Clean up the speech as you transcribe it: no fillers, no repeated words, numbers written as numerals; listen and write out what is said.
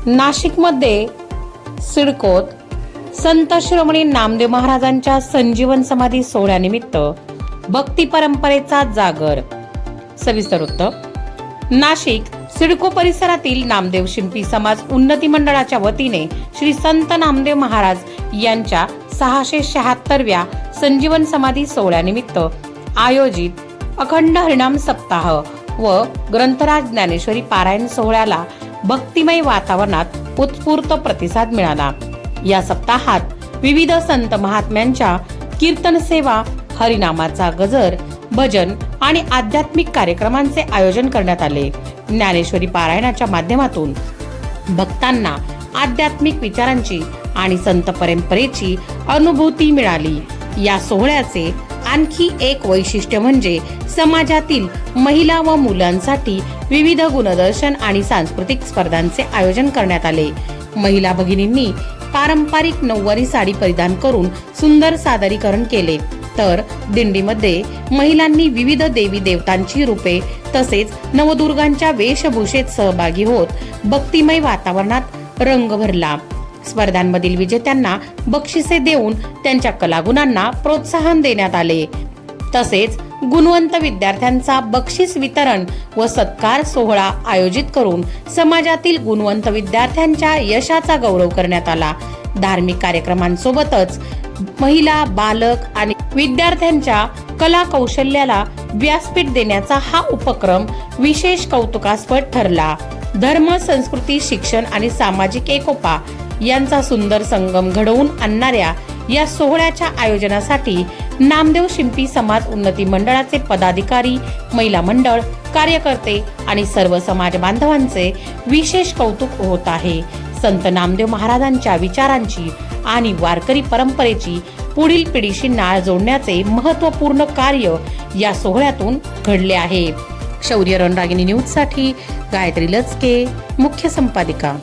नाशिकमध्ये सिडकोत संत शिरोमणी नामदेव महाराजांच्या संजीवन समाधी सोहळ्यानिमित्त भक्ती परंपरेचा जागर. सविस्तर वृत्त. नाशिक सिडको परिसरातील नामदेव शिंपी समाज उन्नती मंडळाच्या वतीने श्री संत नामदेव महाराज यांच्या 676व्या संजीवन समाधी सोहळ्यानिमित्त आयोजित अखंड हरिनाम सप्ताह व ग्रंथराज ज्ञानेश्वरी पारायण सोहळ्याला भक्तिमय वातावरणात उत्स्फूर्त प्रतिसाद मिळाला. या सप्ताहात विविध संत महात्म्यांच्या कीर्तन सेवा, हरिनामाचा गजर, भजन आणि आध्यात्मिक कार्यक्रमांचे आयोजन करण्यात आले. ज्ञानेश्वरी पारायणाच्या माध्यमातून भक्तांना आध्यात्मिक विचारांची आणि संत परंपरेची अनुभूती मिळाली. या सोहळ्याचे आणखी एक वैशिष्ट्य म्हणजे समाजातील महिला व मुलांसाठी विविध गुणदर्शन आणि सांस्कृतिक स्पर्धांचे आयोजन करण्यात आले. महिला भगिनींनी पारंपरिक नऊवारी साडी परिधान करून सुंदर सादरीकरण केले, तर दिंडीमध्ये महिलांनी विविध देवी देवतांची रूपे तसेच नवदुर्गांच्या वेशभूषेत सहभागी होत भक्तिमय वातावरणात रंग भरला. स्पर्धांमधील विजेत्यांना बक्षिसे देऊन त्यांच्या कलागुणांना प्रोत्साहन देण्यात आले. तसेच गुणवंत विद्यार्थ्यांचा बक्षीस वितरण व सत्कार सोहळा आयोजित करून समाजातील गुणवंत विद्यार्थ्यांच्या यशाचा गौरव करण्यात आला. धार्मिक कार्यक्रमांसोबतच महिला, बालक आणि विद्यार्थ्यांच्या कला कौशल्याला व्यासपीठ देण्याचा हा उपक्रम विशेष कौतुकास्पद ठरला. धर्म, संस्कृती, शिक्षण आणि सामाजिक एकोपा यांचा सुंदर संगम घडवून आणणाऱ्या या सोहळ्याच्या आयोजनासाठी नामदेव शिंपी समाज उन्नती मंडळाचे पदाधिकारी, महिला मंडळ, कार्यकर्ते आणि सर्व समाज बांधवांचे विशेष कौतुक होत आहे. संत नामदेव महाराजांच्या विचारांची आणि वारकरी परंपरेची पुढील पिढीशी नाळ जोडण्याचे महत्त्वपूर्ण कार्य या सोहळ्यातून घडले आहे. शौर्य रणरागिणी न्यूज साठी गायत्री लचके, मुख्य संपादिका.